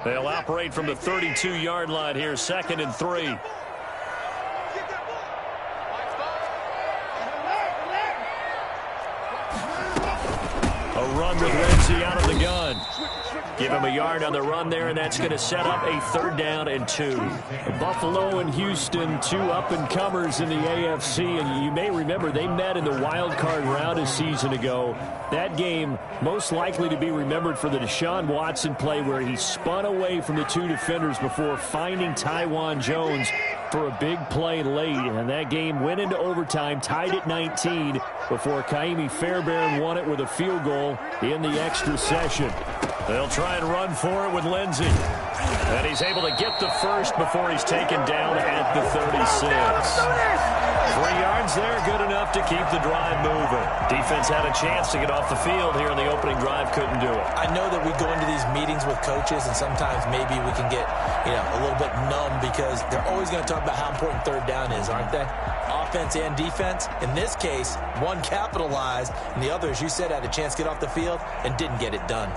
They'll operate from the 32-yard line here, 2nd and 3. A run with Lindsey out of the gun. Give him a yard on the run there, and that's going to set up a 3rd down and 2. Buffalo and Houston, 2 up-and-comers in the AFC, and you may remember they met in the wild card round a season ago. That game most likely to be remembered for the Deshaun Watson play where he spun away from the 2 defenders before finding Taiwan Jones for a big play late, and that game went into overtime, tied at 19, before Kaimi Fairbairn won it with a field goal in the extra session. They'll try and run for it with Lindsey. And he's able to get the first before he's taken down at the 36. 3 yards there, good enough to keep the drive moving. Defense had a chance to get off the field here in the opening drive, couldn't do it. I know that we go into these meetings with coaches, and sometimes maybe we can get, a little bit numb because they're always going to talk about how important 3rd down is, aren't they? Offense and defense. In this case, one capitalized, and the other, as you said, had a chance to get off the field and didn't get it done.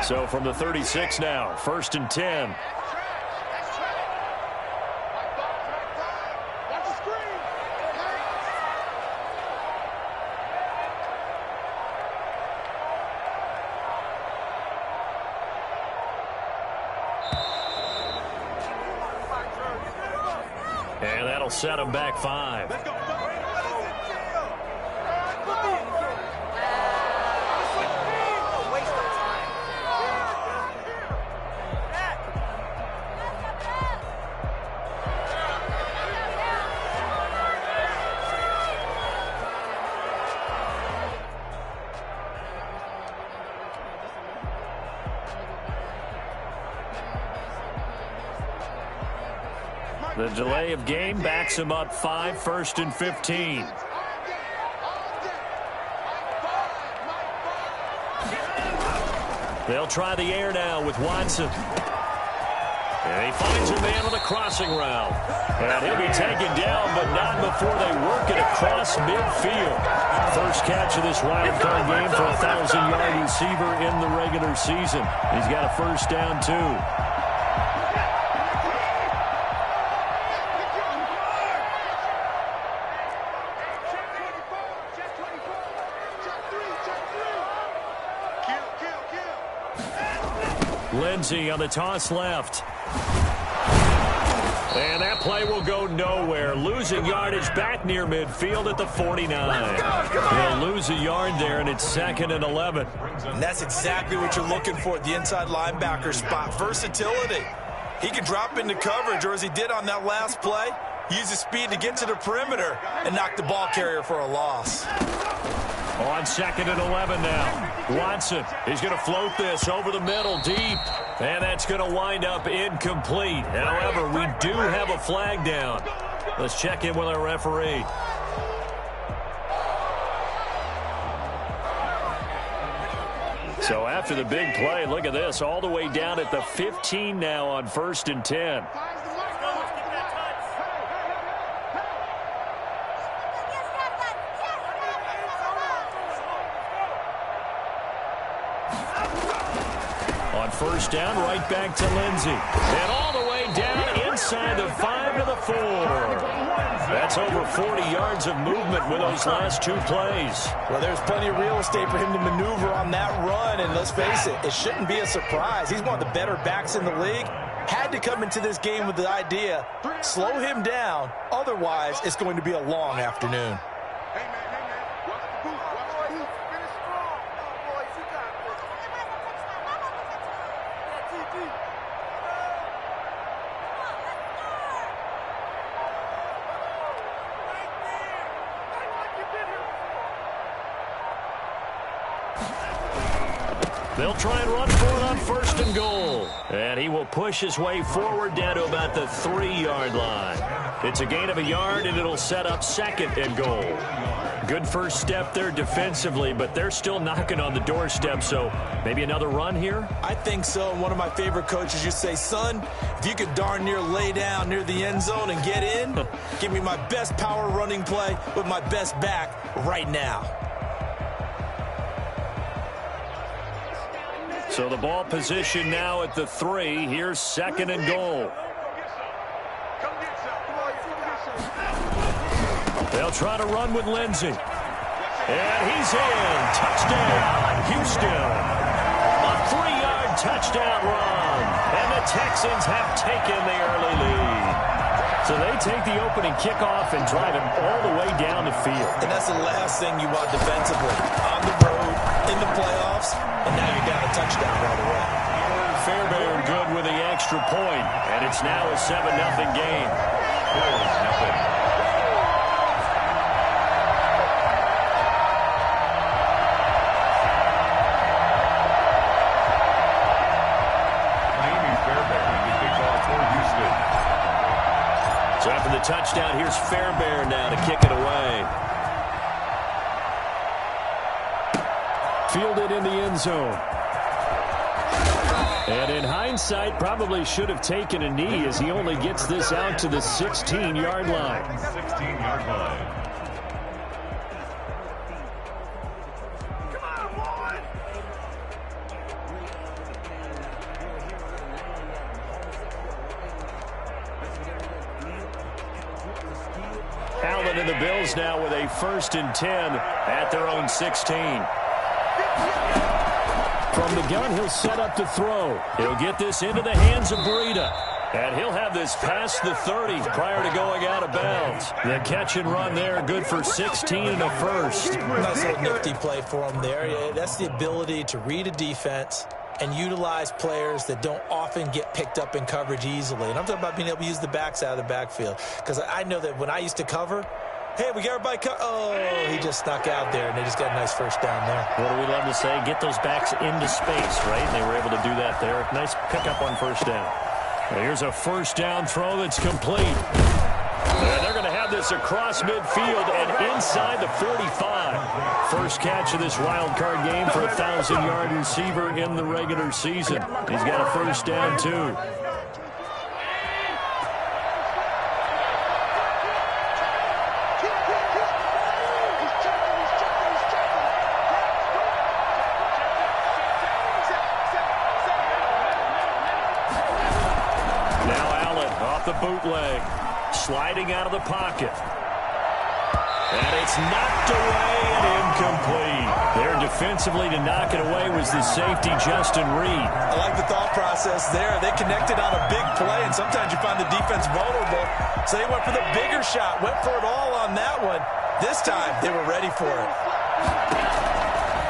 So from the 36 now, 1st and 10. And that'll set him back 5. The delay of game backs him up 5, 1st and 15. They'll try the air now with Watson. And he finds a man on the crossing route. And he'll be taken down, but not before they work it across midfield. First catch of this wild card game for a 1,000-yard receiver in the regular season. He's got a 1st down, too. Lindsey on the toss left. And that play will go nowhere. Losing yardage back near midfield at the 49. They'll lose a yard there, and it's 2nd and 11. And that's exactly what you're looking for at the inside linebacker spot. Versatility. He can drop into coverage, or as he did on that last play, use his speed to get to the perimeter and knock the ball carrier for a loss. On 2nd and 11 now. Watson is going to float this over the middle deep. And that's going to wind up incomplete. However, we do have a flag down. Let's check in with our referee. So after the big play, look at this. All the way down at the 15 now on 1st and 10. On 1st down, right back to Lindsey. And all the way down inside the 5 to the 4. That's over 40 yards of movement with those last 2 plays. Well, there's plenty of real estate for him to maneuver on that run, and let's face it, it shouldn't be a surprise. He's one of the better backs in the league. Had to come into this game with the idea, slow him down, otherwise it's going to be a long afternoon. They'll try and run for it on 1st and goal. And he will push his way forward down to about the 3-yard line. It's a gain of a yard, and it'll set up 2nd and goal. Good first step there defensively, but they're still knocking on the doorstep, so maybe another run here? I think so. And one of my favorite coaches used to say, son, if you could darn near lay down near the end zone and get in, give me my best power running play with my best back right now. So the ball position now at the 3. Here's 2nd and goal. They'll try to run with Lindsey. And he's in. Touchdown, Houston. A 3-yard touchdown run. And the Texans have taken the early lead. So they take the opening kickoff and drive it all the way down the field. And that's the last thing you want defensively. On the road, in the playoffs, and now you're down a touchdown right away. Fairbairn good with the extra point, and it's now a 7-0 game. So after the touchdown, here's Fairbairn now to kick it away. Fielded in the end zone. And in hindsight, probably should have taken a knee as he only gets this out to the 16-yard line. 16-yard line. Allen and the Bills now with a 1st and 10 at their own 16. From the gun, he'll set up to throw. He'll get this into the hands of Breida. And he'll have this past the 30 prior to going out of bounds. The catch and run there, good for 16 and a first. Nice little nifty play for him there. Yeah, that's the ability to read a defense and utilize players that don't often get picked up in coverage easily. And I'm talking about being able to use the backs out of the backfield. Because I know that when I used to cover, hey, we got everybody he just snuck out there, and they just got a nice first down there. What do we love to say? Get those backs into space, right? And they were able to do that there. Nice pickup on first down. Well, here's a first down throw that's complete. And they're going to have this across midfield and inside the 45. First catch of this wild card game for a 1,000-yard receiver in the regular season. He's got a first down, too. Now Allen off the bootleg. Sliding out of the pocket. And it's knocked away and incomplete. There defensively to knock it away was the safety, Justin Reed. I like the thought process there. They connected on a big play, and sometimes you find the defense vulnerable. So they went for the bigger shot, went for it all on that one. This time, they were ready for it.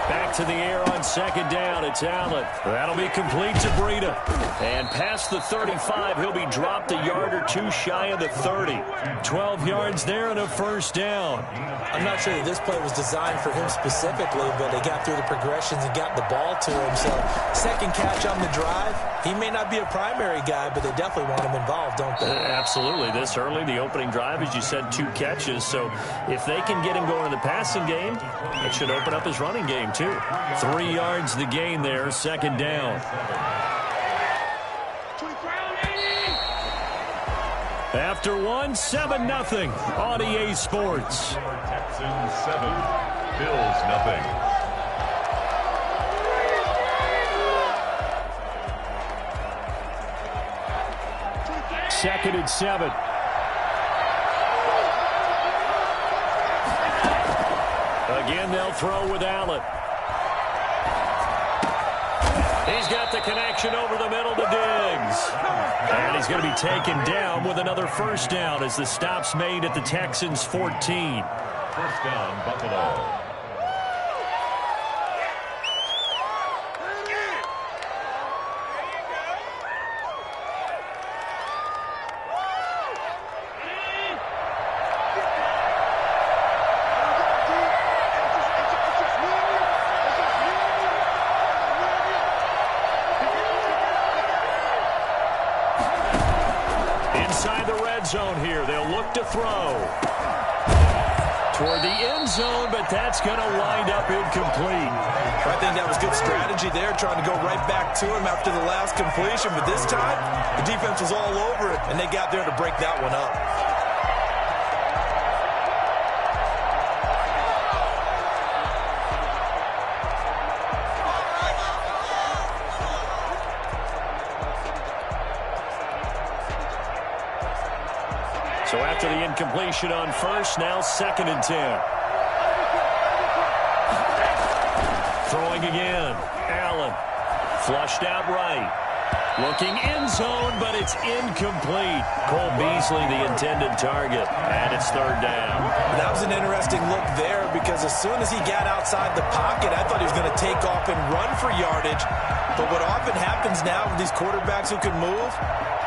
Back to the air on 2nd down. It's Allen. That'll be complete to Breida. And past the 35, he'll be dropped a yard or two shy of the 30. 12 yards there and a first down. I'm not sure that this play was designed for him specifically, but they got through the progressions and got the ball to him. So, second catch on the drive. He may not be a primary guy, but they definitely want him involved, don't they? Absolutely. This early, the opening drive, as you said, 2 catches. So, if they can get him going in the passing game, it should open up his running game, too. 3 yards the gain there, 2nd down. After 1, 7-0 on EA Sports. Texans 7, Bills 0. 2nd and 7. Again, they'll throw with Allen. He's got the connection over the middle to Diggs. And he's going to be taken down with another first down as the stop's made at the Texans' 14. First down, Buffalo. Inside the red zone here. They'll look to throw. Toward the end zone, but that's going to wind up incomplete. I think that was good strategy there, trying to go right back to him after the last completion. But this time, the defense was all over it, and they got there to break that one up. So after the incompletion on first, now 2nd and 10. Throwing again. Allen. Flushed out right. Looking end zone, but it's incomplete. Cole Beasley, the intended target, and it's 3rd down. That was an interesting look there because as soon as he got outside the pocket, I thought he was going to take off and run for yardage. But what often happens now with these quarterbacks who can move,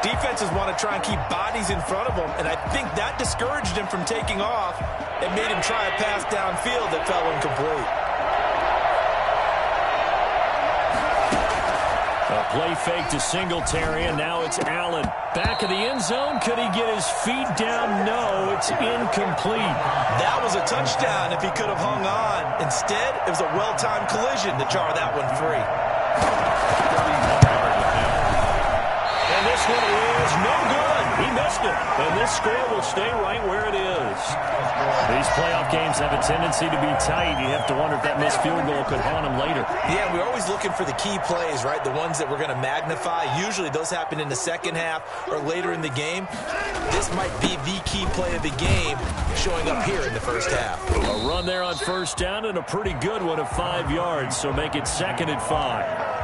defenses want to try and keep bodies in front of them, and I think that discouraged him from taking off and made him try a pass downfield that fell incomplete. A play fake to Singletary, and now it's Allen. Back of the end zone. Could he get his feet down? No, it's incomplete. That was a touchdown if he could have hung on. Instead, it was a well-timed collision to jar that one free. And this one is no good. He missed it. And this score will stay right where it is. These playoff games have a tendency to be tight. You have to wonder if that missed field goal could haunt him later. Yeah, we're always looking for the key plays, right? The ones that we're going to magnify. Usually those happen in the second half or later in the game. This might be the key play of the game showing up here in the first half. A run there on 1st down and a pretty good one of 5 yards, so make it 2nd and 5.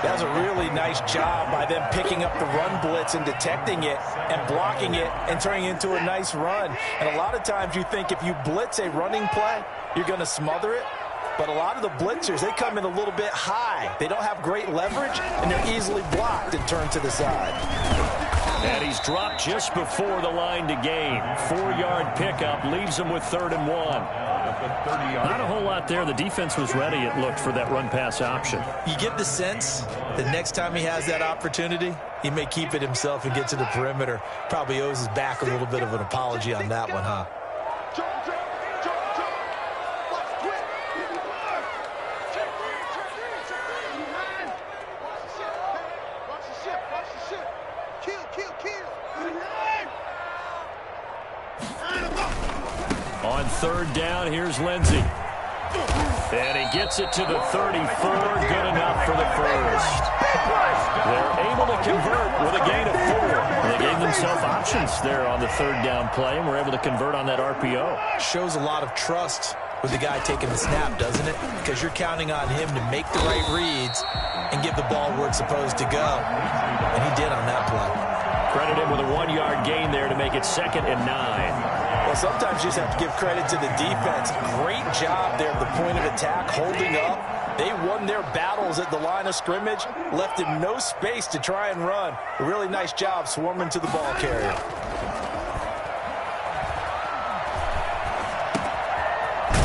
That was a really nice job by them picking up the run blitz and detecting it and blocking it and turning it into a nice run. And a lot of times you think if you blitz a running play, you're going to smother it. But a lot of the blitzers, they come in a little bit high. They don't have great leverage, and they're easily blocked and turned to the side. And he's dropped just before the line to gain. 4-yard pickup leaves him with 3rd and 1. Not a whole lot there. The defense was ready, it looked, for that run-pass option. You get the sense that next time he has that opportunity, he may keep it himself and get to the perimeter. Probably owes his back a little bit of an apology on that one, huh? On 3rd down, here's Lindsey. And he gets it to the 34. Good enough for the first. They're able to convert with a gain of 4. They gave themselves options there on the 3rd down play, and were able to convert on that RPO. Shows a lot of trust with the guy taking the snap, doesn't it? Because you're counting on him to make the right reads and give the ball where it's supposed to go. And he did on that play. Credit him with a 1-yard gain there to make it 2nd and 9. Well, sometimes you just have to give credit to the defense. Great job there at the point of attack, holding up. They won their battles at the line of scrimmage, left him no space to try and run. A really nice job swarming to the ball carrier.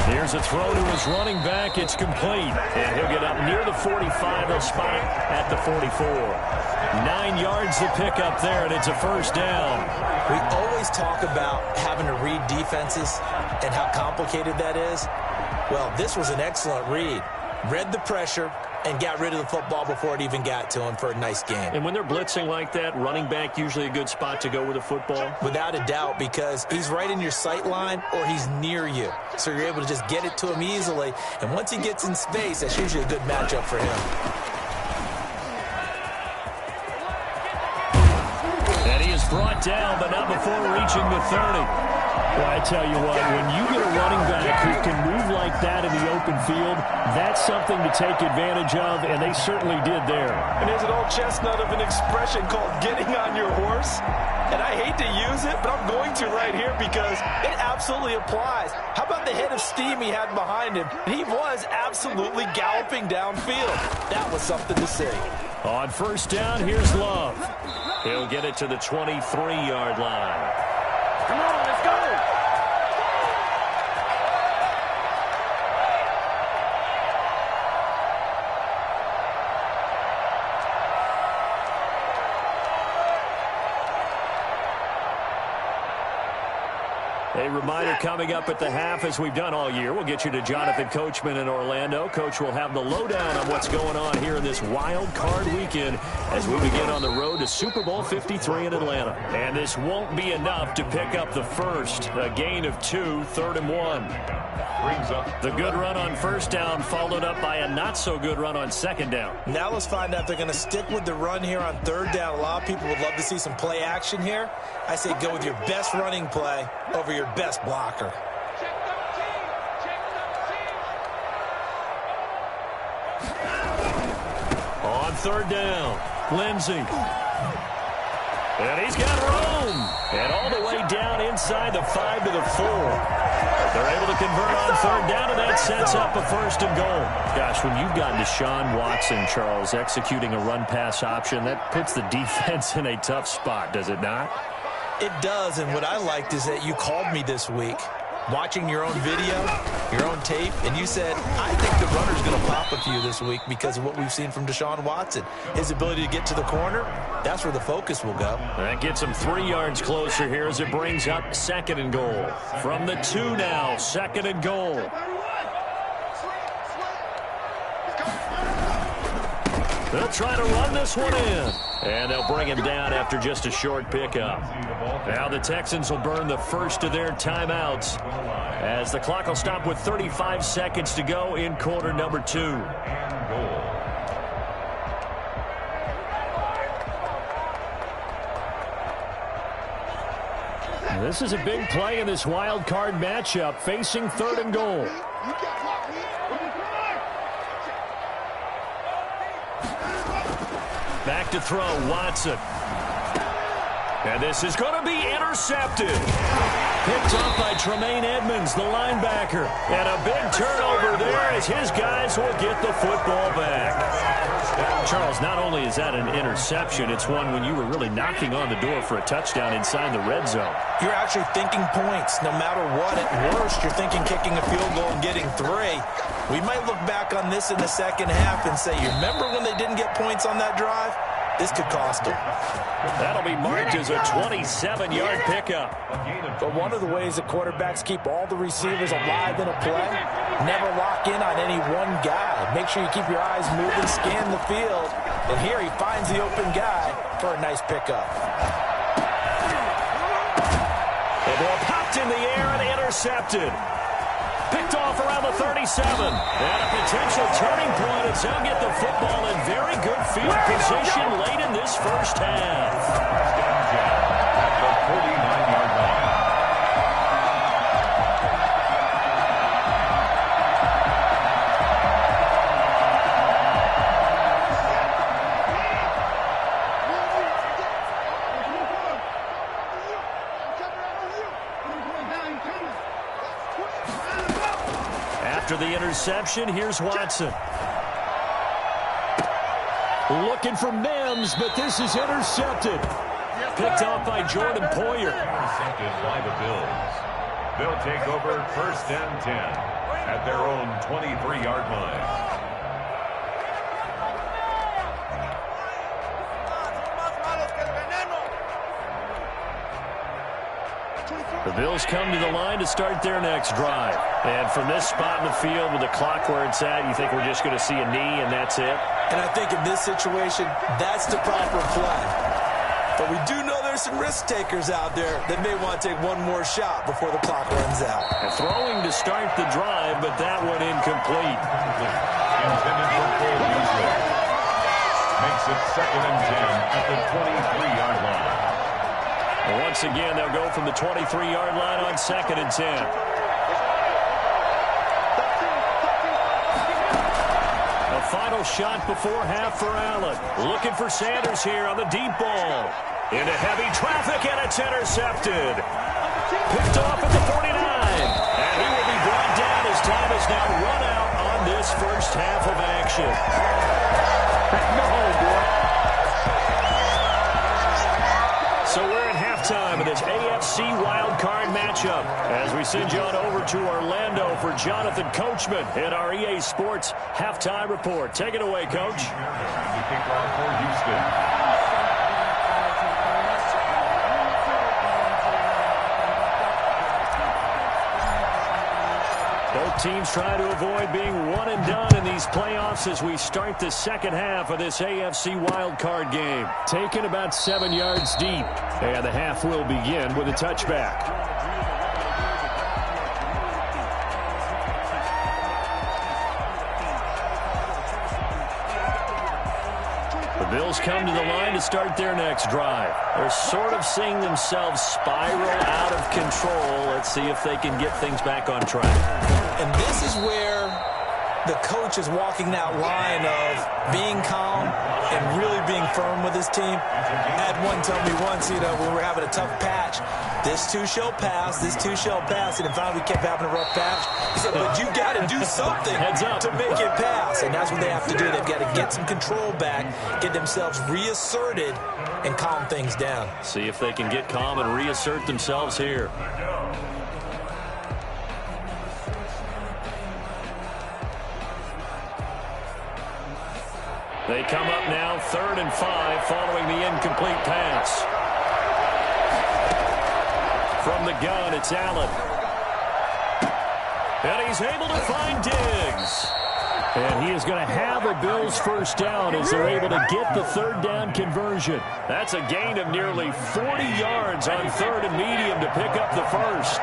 Here's a throw to his running back. It's complete. And he'll get up near the 45. They'll spot it at the 44. 9 yards to pick up there, and it's a 1st down. We always talk about having to read defenses and how complicated that is. Well, this was an excellent read. Read the pressure and got rid of the football before it even got to him for a nice game. And when they're blitzing like that, running back usually a good spot to go with the football? Without a doubt, because he's right in your sight line or he's near you. So you're able to just get it to him easily. And once he gets in space, that's usually a good matchup for him. And he is brought down, but not before reaching the 30. Well, I tell you what, when you get a running back who can move like that in the open field, that's something to take advantage of, and they certainly did there. And there's an old chestnut of an expression called getting on your horse. And I hate to use it, but I'm going to right here because it absolutely applies. How about the head of steam he had behind him? He was absolutely galloping downfield. That was something to see. On 1st down, here's Love. He'll get it to the 23-yard line. Come on, let's go. A reminder coming up at the half, as we've done all year. We'll get you to Jonathan Coachman in Orlando. Coach will have the lowdown on what's going on here in this wild card weekend as we begin on the road to Super Bowl 53 in Atlanta. And this won't be enough to pick up the first. A gain of 2, 3rd and 1. Brings up The good run on first down followed up by a not-so-good run on second down. Now let's find out if they're going to stick with the run here on 3rd down. A lot of people would love to see some play action here. I say go with your best running play over your best blocker. On 3rd down, Lindsey. And he's got room. And all the way down inside the 5 to the 4. They're able to convert on 3rd down, and that sets up a 1st and goal. Gosh, when you've got Deshaun Watson, Charles, executing a run-pass option, that puts the defense in a tough spot, does it not? It does, and what I liked is that you called me this week, watching your own video, your own tape, and you said, I think the runner's going to pop a few this week because of what we've seen from Deshaun Watson. His ability to get to the corner, that's where the focus will go. That gets him 3 yards closer here as it brings up 2nd and goal. From the 2 now, 2nd and goal. They'll try to run this one in. And they'll bring him down after just a short pickup. Now the Texans will burn the first of their timeouts as the clock will stop with 35 seconds to go in quarter number 2. This is a big play in this wild card matchup, facing 3rd and goal. Back to throw, Watson. And this is going to be intercepted. Picked off by Tremaine Edmonds, the linebacker. And a big turnover there as his guys will get the football back. Charles, not only is that an interception, it's one when you were really knocking on the door for a touchdown inside the red zone. You're actually thinking points. No matter what, at worst, you're thinking kicking a field goal and getting 3. We might look back on this in the second half and say, you remember when they didn't get points on that drive? This could cost them. That'll be marked as a 27-yard pickup. But one of the ways that quarterbacks keep all the receivers alive in a play, never lock in on any one guy. Make sure you keep your eyes moving, scan the field. And here he finds the open guy for a nice pickup. The ball popped in the air and intercepted. Picked off around the 37. And a potential turning point as they'll get the football in very good field position late in this first half. at the 49-yard line. After the interception, here's Watson. Looking for Mims, but this is intercepted. Picked off by Jordan Poyer. Intercepted by the Bills. They'll take over 1st and 10 at their own 23-yard line. The Bills come to the line to start their next drive. And from this spot in the field with the clock where it's at, you think we're just going to see a knee and that's it? And I think in this situation, that's the proper play. But we do know there's some risk takers out there that may want to take one more shot before the clock runs out. And throwing to start the drive, but that one incomplete. Intended for Cole Beasley. Makes it 2nd and 10 at the 23-yard line. And once again, they'll go from the 23-yard line on 2nd and 10. A final shot before half for Allen. Looking for Sanders here on the deep ball. Into heavy traffic, and it's intercepted. Picked off at the 49. And he will be brought down as time has now run out on this first half of action. No, boy. So we're at halftime of this AFC wildcard matchup as we send you on over to Orlando for Jonathan Coachman in our EA Sports Halftime Report. Take it away, Coach. The kickoff for Houston. Both teams trying to avoid being one and done in these playoffs as we start the second half of this AFC wildcard game. Taken about 7 yards deep. And the half will begin with a touchback. The Bills come to the line to start their next drive. They're sort of seeing themselves spiral out of control. Let's see if they can get things back on track. And this is where the coach is walking that line of being calm and really being firm with his team. I had one tell me once, when we were having a tough patch, this too shall pass, this too shall pass, and finally we kept having a rough patch. He said, but you got to do something to make it pass, and that's what they have to do. They've got to get some control back, get themselves reasserted, and calm things down. See if they can get calm and reassert themselves here. They come up now 3rd and 5 following the incomplete pass. From the gun, it's Allen. And he's able to find Diggs. And he is going to have a Bills first down as they're able to get the 3rd down conversion. That's a gain of nearly 40 yards on 3rd and medium to pick up the first.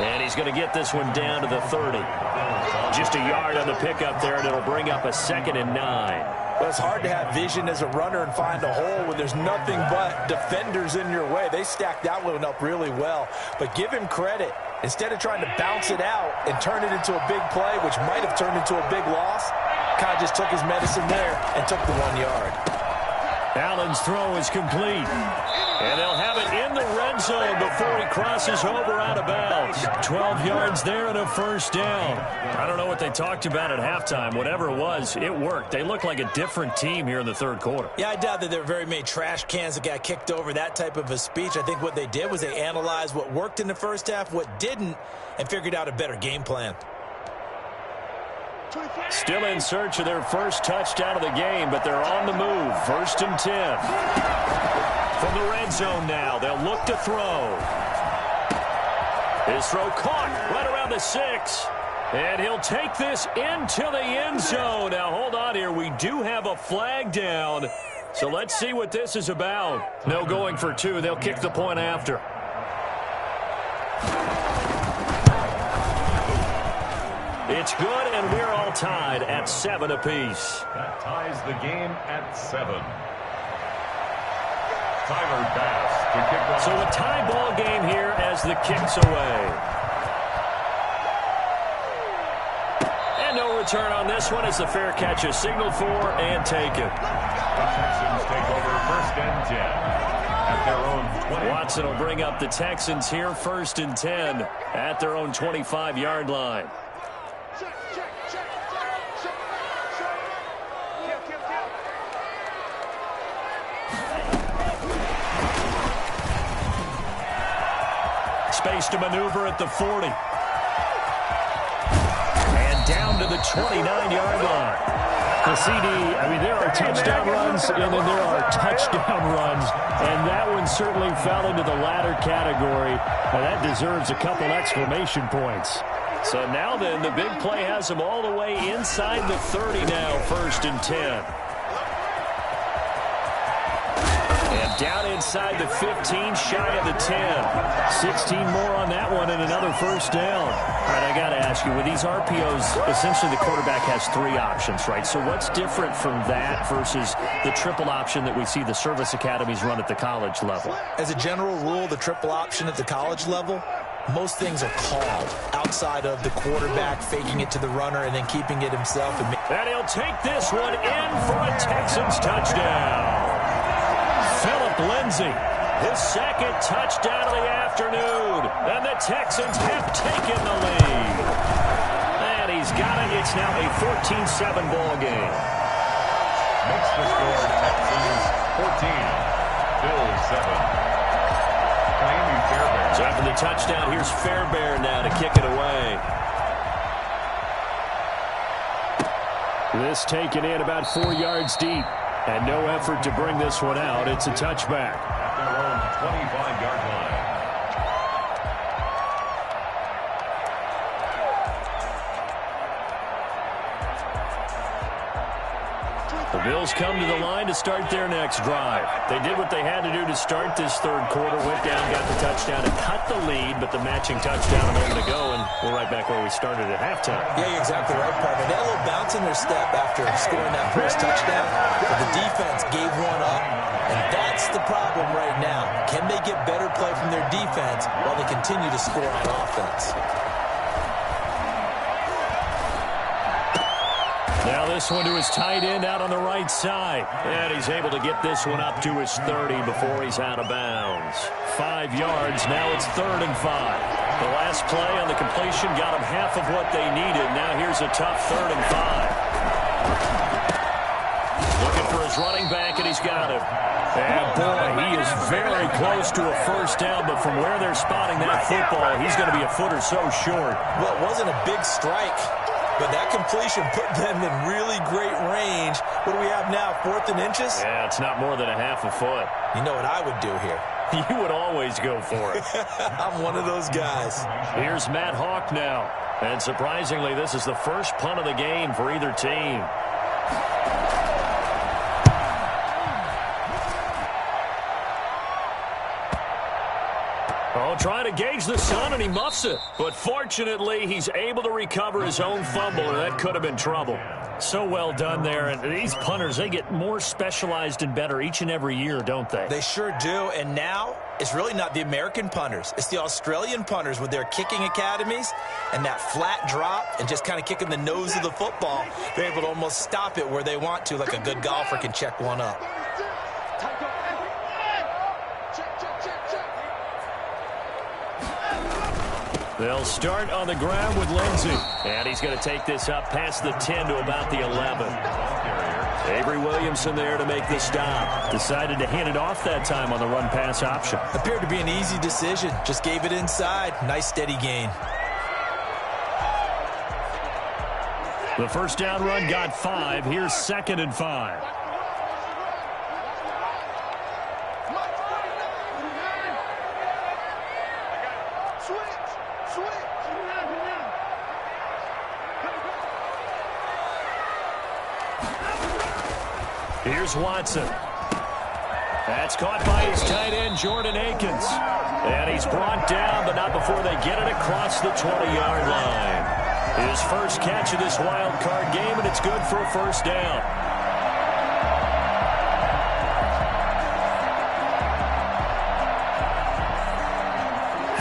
And he's going to get this one down to the 30. Just a yard on the pickup there, and it'll bring up a 2nd and 9. Well, it's hard to have vision as a runner and find a hole when there's nothing but defenders in your way. They stacked that one up really well. But give him credit. Instead of trying to bounce it out and turn it into a big play, which might have turned into a big loss, kind of just took his medicine there and took the 1 yard. Allen's throw is complete. And they'll have it in the red zone before he crosses over out of bounds. 12 yards there and a first down. I don't know what they talked about at halftime. Whatever it was, it worked. They look like a different team here in the 3rd quarter. Yeah, I doubt that there were very many trash cans that got kicked over, that type of a speech. I think what they did was they analyzed what worked in the first half, what didn't, and figured out a better game plan. Still in search of their first touchdown of the game, but they're on the move. 1st and 10. From the red zone now, they'll look to throw. His throw caught right around the 6. And he'll take this into the end zone. Now, hold on here. We do have a flag down. So let's see what this is about. No going for 2. They'll kick the point after. It's good, and we're all tied at 7 apiece. That ties the game at 7. Tyler Bass to kick off. So a tie ball game here as the kick's away. And no return on this one as the fair catch is signaled for and taken. The Texans take over 1st and 10 at their own 20. Watson will bring up the Texans here 1st and 10 at their own 25-yard line. Space to maneuver at the 40. And down to the 29-yard line. The CD, there are touchdown runs, and then there are touchdown runs. And that one certainly fell into the latter category. And that deserves a couple exclamation points. So now then, the big play has them all the way inside the 30 now, 1st and 10. And down inside the 15, shy of the 10. 16 more on that one and another first down. All right, I got to ask you, with these RPOs, essentially the quarterback has 3 options, right? So what's different from that versus the triple option that we see the service academies run at the college level? As a general rule, the triple option at the college level, most things are called outside of the quarterback faking it to the runner and then keeping it himself. And he'll take this one in for a Texans touchdown. Philip Lindsay, his 2nd touchdown of the afternoon. And the Texans have taken the lead. And he's got it. It's now a 14-7 ball game. Makes the score Texans 14, Bills 7. So after the touchdown, here's Fairbairn now to kick it away. This taken in about 4 yards deep. And no effort to bring this one out. It's a touchback. At their own 25-yard line. The Bills come to the line to start their next drive. They did what they had to do to start this third quarter, went down, got the touchdown, and cut the lead, but the matching touchdown a moment ago, and we're right back where we started at halftime. Yeah, you're exactly right, partner. They had a little bounce in their step after scoring that first touchdown, but the defense gave one up, and that's the problem right now. Can they get better play from their defense while they continue to score on offense? Now this one to his tight end out on the right side. And he's able to get this one up to his 30 before he's out of bounds. 5 yards. Now it's 3rd and 5. The last play on the completion got him half of what they needed. Now here's a tough 3rd and 5. Looking for his running back, and he's got him. And boy, he is very close to a first down, but from where they're spotting that football, he's going to be a foot or so short. Well, it wasn't a big strike, but that completion put them in really great range. What do we have now, 4th and inches? Yeah, it's not more than a half a foot. You know what I would do here? You would always go for it. I'm one of those guys. Here's Matt Hawk now. And surprisingly, this is the first punt of the game for either team. Oh, trying to gauge the sun, and he muffs it. But fortunately, he's able to recover his own fumble, or that could have been trouble. So well done there. And these punters, they get more specialized and better each and every year, don't they? They sure do. And now, it's really not the American punters. It's the Australian punters with their kicking academies and that flat drop and just kind of kicking the nose of the football. They're able to almost stop it where they want to, like a good golfer can check one up. They'll start on the ground with Lindsey. And he's going to take this up past the 10 to about the 11. Avery Williamson there to make the stop. Decided to hand it off that time on the run-pass option. Appeared to be an easy decision. Just gave it inside. Nice steady gain. The first down run got 5. Here's 2nd and 5. Here's Watson. That's caught by his tight end, Jordan Akins. And he's brought down, but not before they get it across the 20-yard line. His first catch of this wild card game, and it's good for a first down.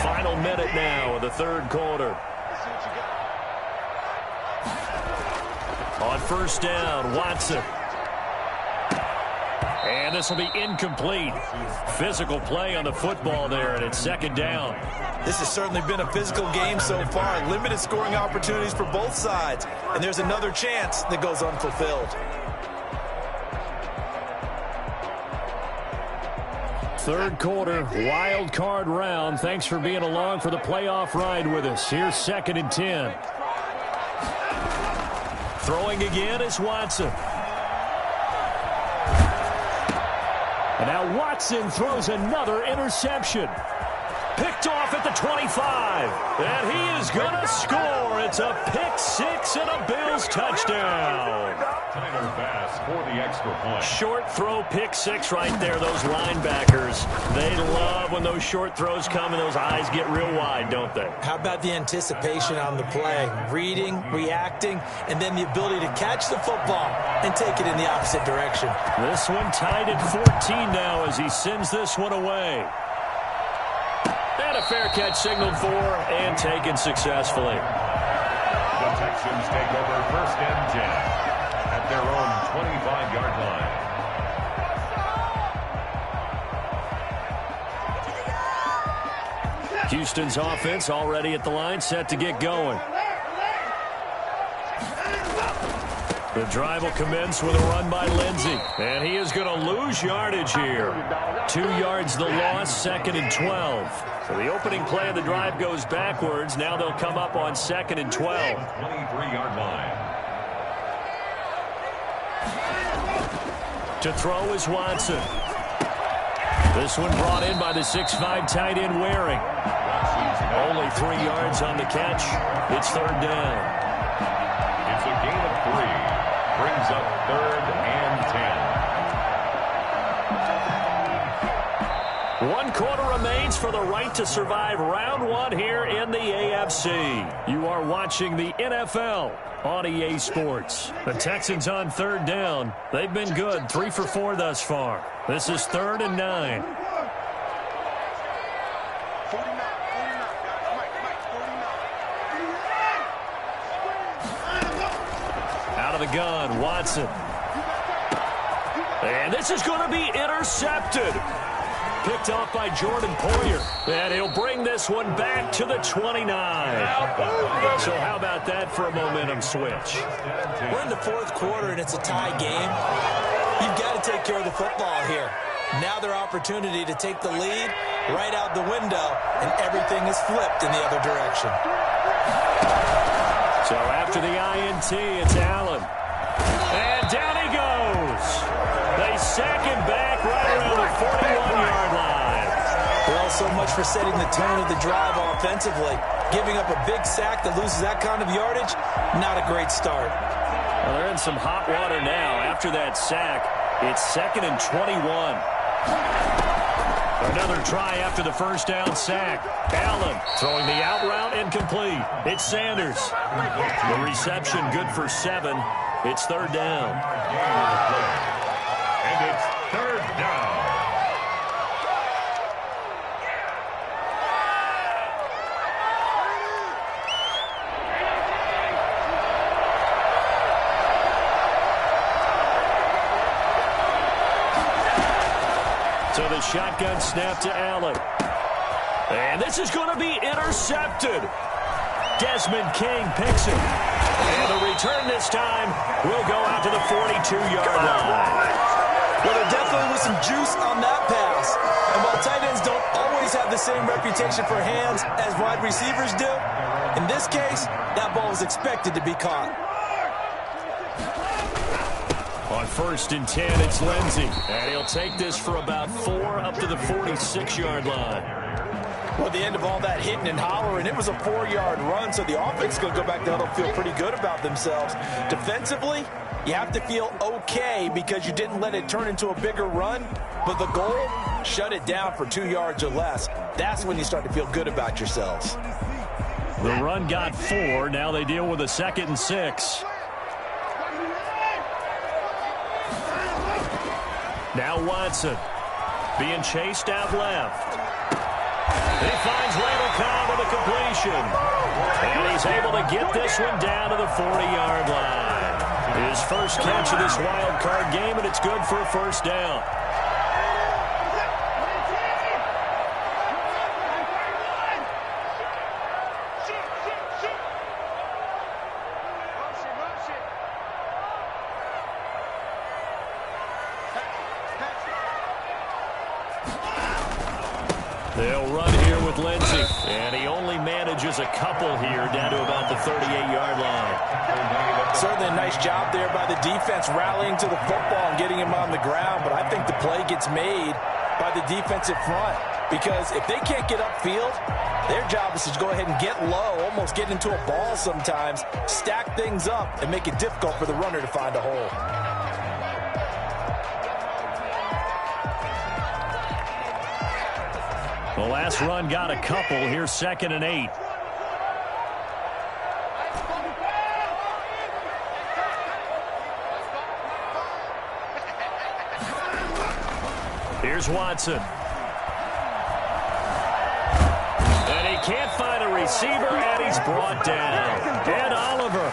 Final minute now of the third quarter. On first down, Watson. And this will be incomplete. Physical play on the football there, and it's 2nd down. This has certainly been a physical game so far. Limited scoring opportunities for both sides. And there's another chance that goes unfulfilled. Third quarter, wild card round. Thanks for being along for the playoff ride with us. Here's 2nd and 10. Throwing again is Watson. And now Watson throws another interception. Picked off at the 25. And he is going to score. It's a pick 6 and a Bills touchdown. Tyler Bass for the extra point. Short throw, pick 6 right there. Those linebackers, they love when those short throws come and those eyes get real wide, don't they? How about the anticipation on the play? Reading, reacting, and then the ability to catch the football and take it in the opposite direction. This one tied at 14 now as he sends this one away. And a fair catch signaled for and taken successfully. The Texans take over 1st and 10 at their own 25-yard line. Houston's offense already at the line, set to get going. The drive will commence with a run by Lindsey. And he is going to lose yardage here. 2 yards the loss, 2nd and 12. So the opening play of the drive goes backwards. Now they'll come up on 2nd and 12. 23-yard line. To throw is Watson. This one brought in by the 6'5" tight end Waring. Only 3 yards on the catch. It's 3rd down. It's a gain of 3. Brings up 3rd and 10. 1 quarter remains for the right to survive round 1 here in the AFC. You are watching the NFL on EA Sports. The Texans on 3rd down. They've been good, 3 for 4 thus far. This is 3rd and 9. Out of the gun, Watson. And this is going to be intercepted. Picked off by Jordan Poyer. And he'll bring this one back to the 29. So how about that for a momentum switch? We're in the 4th quarter, and it's a tie game. You've got to take care of the football here. Now their opportunity to take the lead right out the window, and everything is flipped in the other direction. So after the INT, it's Allen. And down he goes. They sack him back right around the 41-yard line. Well, so much for setting the tone of the drive offensively. Giving up a big sack that loses that kind of yardage, not a great start. Well, they're in some hot water now. After that sack, it's 2nd and 21. Another try after the first down sack. Allen throwing the out route incomplete. It's Sanders. The reception good for 7. It's 3rd down. And it's 3rd down. So the shotgun snap to Allen. And this is going to be intercepted. Desmond King picks it. And the return this time will go out to the 42-yard line. Well, there definitely was some juice on that pass. And while tight ends don't always have the same reputation for hands as wide receivers do, in this case, that ball was expected to be caught. On 1st and 10, it's Lindsey. And he'll take this for about 4 up to the 46-yard line. Well, at the end of all that hitting and hollering, it was a 4-yard run, so the offense is going to go back to huddle, feel pretty good about themselves. Defensively, you have to feel okay because you didn't let it turn into a bigger run, but the goal, shut it down for 2 yards or less. That's when you start to feel good about yourselves. The run got 4. Now they deal with a 2nd and 6. Now Watson being chased out left. He finds Randall Cobb with a completion. And he's able to get this one down to the 40-yard line. His first catch of this wild card game, and it's good for a 1st down. They'll run here with Lindsey, and he only manages a couple here down to about the 38-yard line. Certainly a nice job there by the defense rallying to the football and getting him on the ground, but I think the play gets made by the defensive front because if they can't get upfield, their job is to go ahead and get low, almost get into a ball sometimes, stack things up, and make it difficult for the runner to find a hole. The last run got a couple. Here's 2nd and 8. Here's Watson. And he can't find a receiver, and he's brought down. Ed Oliver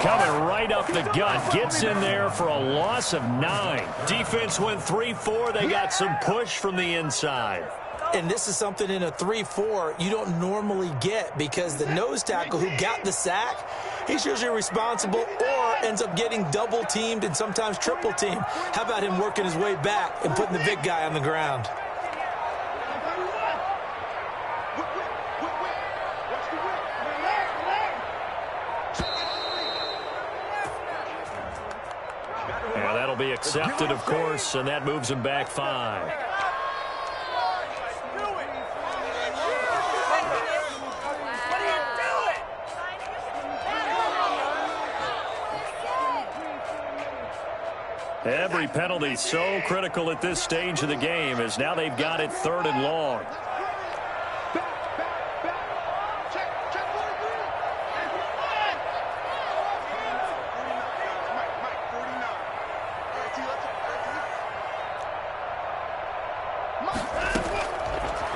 coming right up the gut. Gets in there for a loss of 9. Defense went 3-4. They got some push from the inside. And this is something in a 3-4 you don't normally get because the nose tackle who got the sack, he's usually responsible or ends up getting double-teamed and sometimes triple-teamed. How about him working his way back and putting the big guy on the ground? Yeah, that'll be accepted, of course, and that moves him back 5. Every penalty so critical at this stage of the game, as now they've got it 3rd and long.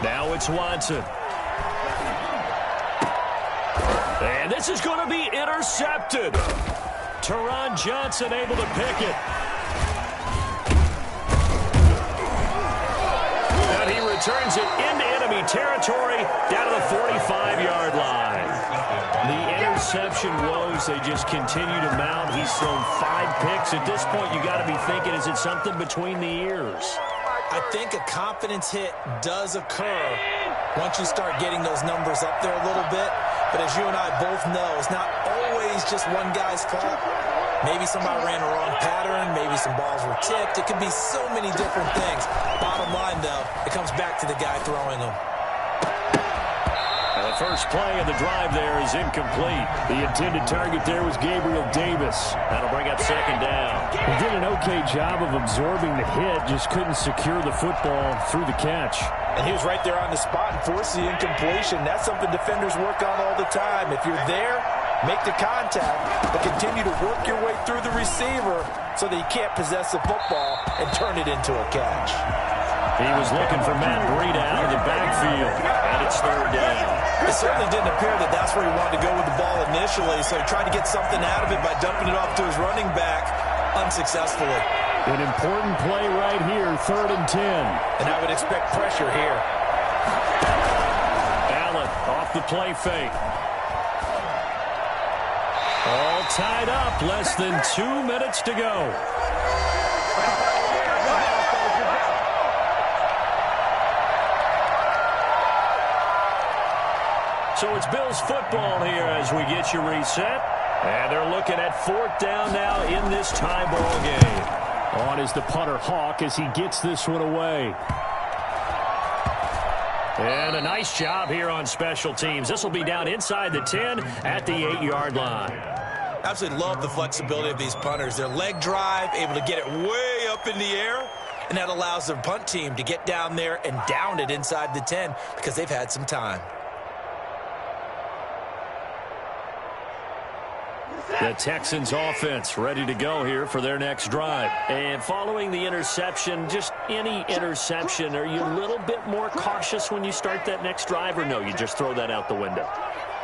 Now it's Watson. And this is going to be intercepted. Taron Johnson able to pick it. And he returns it into enemy territory down to the 45-yard line. The interception woes, they just continue to mount. He's thrown 5 picks. At this point, you got to be thinking, is it something between the ears? I think a confidence hit does occur once you start getting those numbers up there a little bit. But as you and I both know, it's not always just one guy's fault. Maybe somebody ran a wrong pattern. Maybe some balls were tipped. It could be so many different things. Bottom line, though, it comes back to the guy throwing them. The first play of the drive there is incomplete. The intended target there was Gabriel Davis. That'll bring up 2nd down. He did an okay job of absorbing the hit, just couldn't secure the football through the catch. And he was right there on the spot and forced the incompletion. That's something defenders work on all the time. If you're there, make the contact, but continue to work your way through the receiver so that you can't possess the football and turn it into a catch. He was looking for Matt Breida out of the backfield, and it's 3rd down. It certainly didn't appear that that's where he wanted to go with the ball initially, so he tried to get something out of it by dumping it off to his running back unsuccessfully. An important play right here, 3rd and 10. And I would expect pressure here. Allen off the play fake. All tied up, less than 2 minutes to go. So it's Bills football here as we get you reset. And they're looking at 4th down now in this tie ball game. On is the punter Hawk as he gets this one away. And a nice job here on special teams. This will be down inside the 10 at the 8-yard line. Absolutely love the flexibility of these punters. Their leg drive, able to get it way up in the air, and that allows their punt team to get down there and down it inside the 10 because they've had some time. The Texans offense ready to go here for their next drive. And following the interception, just any interception, are you a little bit more cautious when you start that next drive, or no, you just throw that out the window?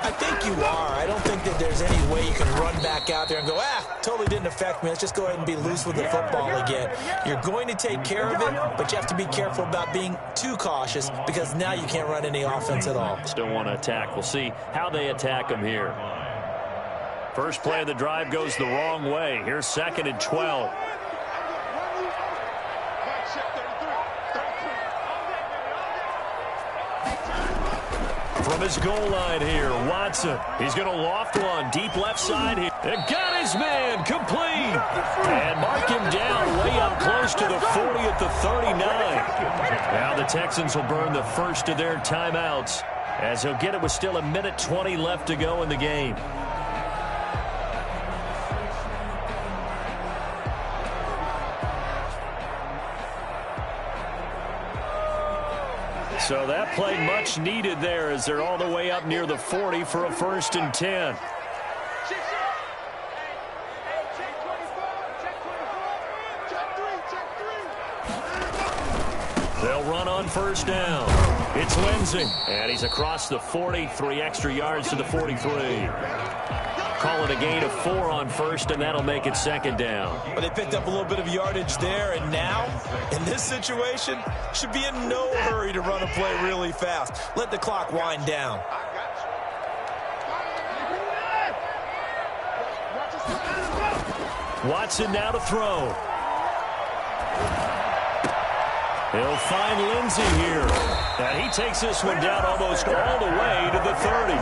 I think you are. I don't think that there's any way you can run back out there and go, totally didn't affect me. Let's just go ahead and be loose with the football again. You're going to take care of it, but you have to be careful about being too cautious because now you can't run any offense at all. Still want to attack. We'll see how they attack them here. First play of the drive goes the wrong way. Here's 2nd and 12. From his goal line here, Watson. He's going to loft one deep left side here. And got his man complete. And mark him down way up close to the 40 at the 39. Now the Texans will burn the first of their timeouts as he'll get it with still 1:20 left to go in the game. So that play much needed there as they're all the way up near the 40 for a 1st and 10. They'll run on 1st down. It's Lindsey, and he's across the 40, 3 extra yards to the 43. Call it a gain of 4 on 1st, and that'll make it 2nd down. But they picked up a little bit of yardage there, and now, in this situation, should be in no hurry to run a play really fast. Let the clock wind down. Watson now to throw. He'll find Lindsey here. And he takes this one down almost all the way to the 30.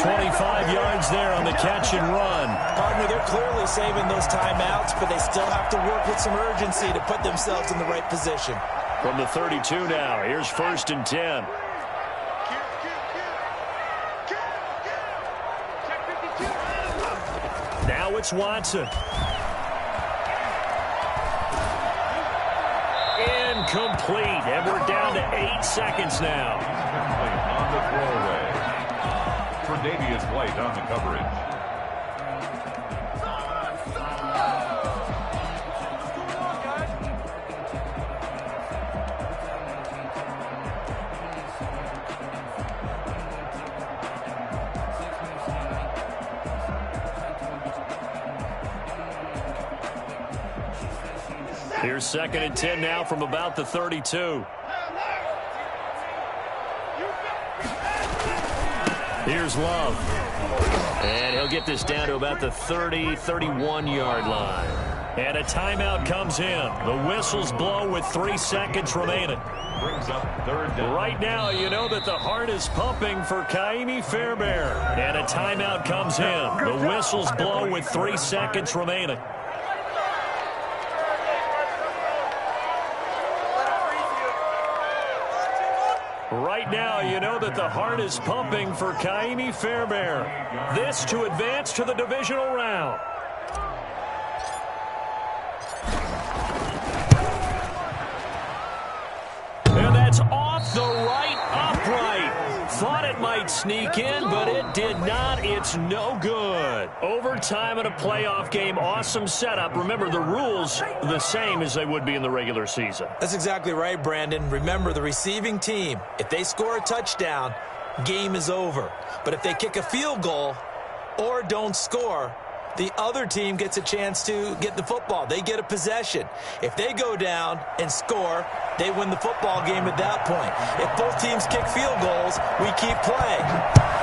25 yards there on the catch and run. Partner, they're clearly saving those timeouts, but they still have to work with some urgency to put themselves in the right position. From the 32 now, here's 1st and 10. Now it's Watson. incomplete, and we're down to 8 seconds now. On the throwaway. Tre'Davious White on the coverage. Here's 2nd and 10 now from about the 32. Here's Love. And he'll get this down to about the 30, 31-yard line. And a timeout comes in. The whistles blow with 3 seconds remaining. Brings up 3rd down. Right now, you know that the heart is pumping for Ka'imi Fairbairn. And a timeout comes in. The whistles blow with 3 seconds remaining. Right now, you know that the heart is pumping for Ka'imi Fairbairn. This to advance to the divisional round. And that's off the right upright. Thought it might sneak in, but it did not. It's no good. Overtime in a playoff game, awesome setup. Remember, the rules the same as they would be in the regular season. That's exactly right, Brandon. Remember, the receiving team, if they score a touchdown, game is over. But if they kick a field goal or don't score, the other team gets a chance to get the football. They get a possession. If they go down and score, they win the football game at that point. If both teams kick field goals, we keep playing.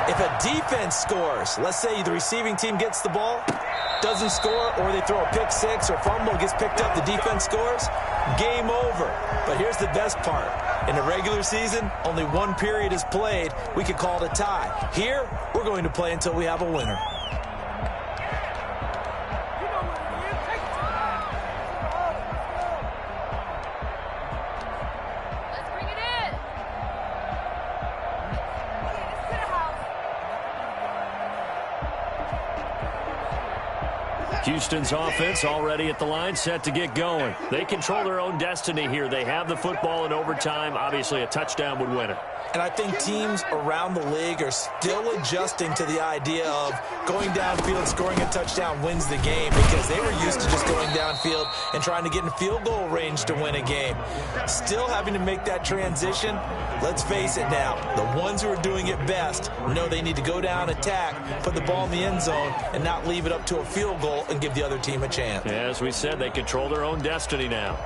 If a defense scores, let's say the receiving team gets the ball, doesn't score, or they throw a pick six or fumble, gets picked up, the defense scores, game over. But here's the best part. In the regular season, only one period is played. We could call it a tie. Here, we're going to play until we have a winner. Houston's offense already at the line, set to get going. They control their own destiny here. They have the football in overtime. Obviously, a touchdown would win it. And I think teams around the league are still adjusting to the idea of going downfield, scoring a touchdown wins the game, because they were used to just going downfield and trying to get in field goal range to win a game. Still having to make that transition. Let's face it now, the ones who are doing it best know they need to go down, attack, put the ball in the end zone, and not leave it up to a field goal and give the other team a chance. Yeah, as we said, they control their own destiny now.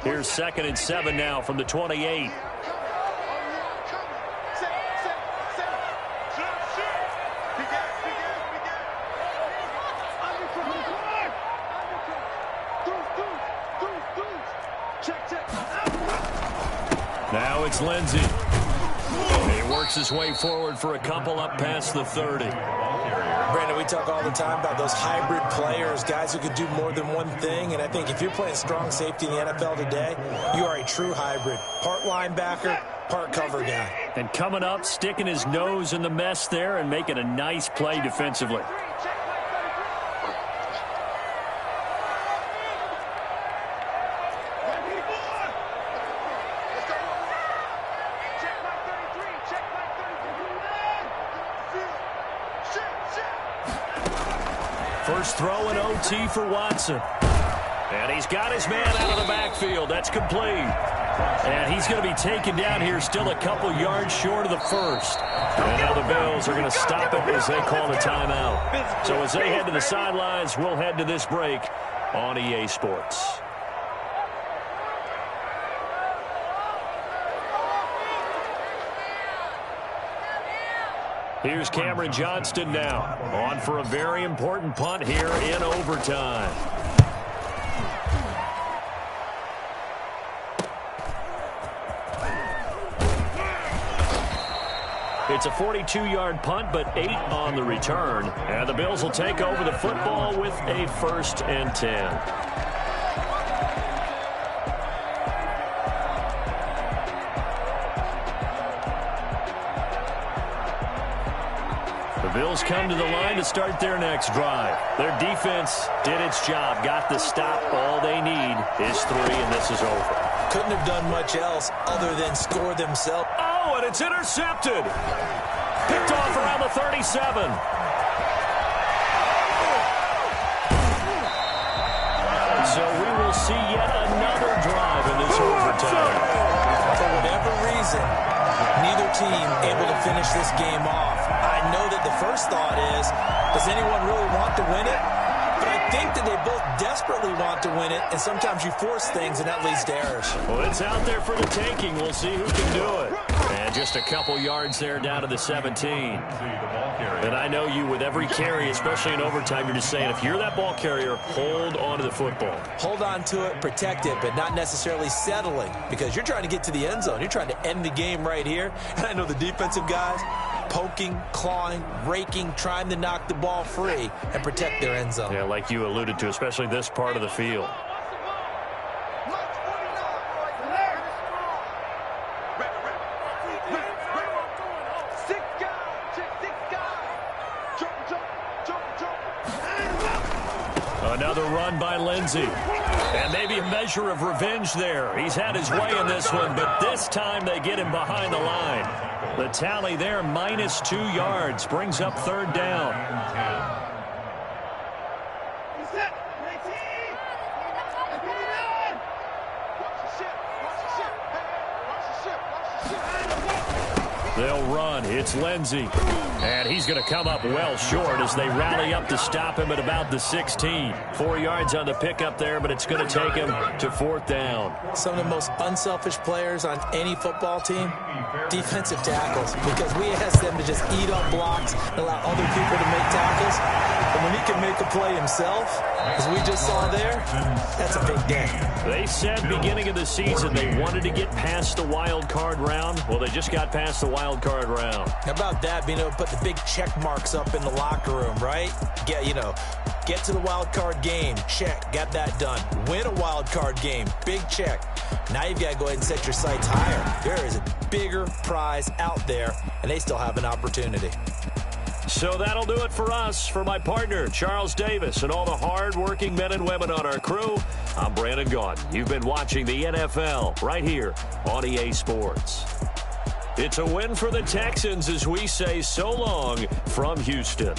Here's 2nd and 7 now from the 28. Now it's Lindsey. He works his way forward for a couple up past the 30. Brandon, we talk all the time about those hybrid players, guys who could do more than one thing, and I think if you're playing strong safety in the NFL today, you are a true hybrid. Part linebacker, part cover guy. And coming up, sticking his nose in the mess there and making a nice play defensively. First throw in OT for Watson. And he's got his man out of the backfield. That's complete. And he's going to be taken down here still a couple yards short of the first. And now the Bills are going to stop it as they call the timeout. So as they head to the sidelines, we'll head to this break on EA Sports. Here's Cameron Johnston now, on for a very important punt here in overtime. It's a 42-yard punt, but 8 on the return. And the Bills will take over the football with a 1st and 10. Bills come to the line to start their next drive. Their defense did its job, got the stop. All they need is 3, and this is over. Couldn't have done much else other than score themselves. Oh, and it's intercepted. Picked off around the 37. So we will see yet another drive in this overtime. For whatever reason, neither team able to finish this game off. I know that the first thought is, does anyone really want to win it? But I think that they both desperately want to win it, and sometimes you force things, and that leads to errors. Well, it's out there for the taking. We'll see who can do it. And just a couple yards there down to the 17. And I know you, with every carry, especially in overtime, you're just saying, if you're that ball carrier, hold on to the football. Hold on to it, protect it, but not necessarily settling, because you're trying to get to the end zone. You're trying to end the game right here. And I know the defensive guys, poking, clawing, raking, trying to knock the ball free and protect their end zone. Yeah, like you alluded to, especially this part of the field. Another run by Lindsey. And maybe a measure of revenge there. He's had his way in this one, but this time they get him behind the line. The tally there, -2 yards, brings up 3rd down. They'll run. It's Lindsey. And he's going to come up well short as they rally up to stop him at about the 16. 4 yards on the pickup there, but it's going to take him to 4th down. Some of the most unselfish players on any football team, defensive tackles, because we ask them to just eat up blocks and allow other people to make tackles. And when he can make a play himself, as we just saw there, that's a big day. They said beginning of the season they wanted to get past the wild card round. Well, they just got past the wild card round. How about that, being able to put the big check marks up in the locker room, right? Get to the wild card game. Check. Got that done. Win a wild card game. Big check. Now you've got to go ahead and set your sights higher. There is a bigger prize out there, and they still have an opportunity. So that'll do it for us. For my partner, Charles Davis, and all the hard-working men and women on our crew, I'm Brandon Gaudin. You've been watching the NFL right here on EA Sports. It's a win for the Texans as we say so long from Houston.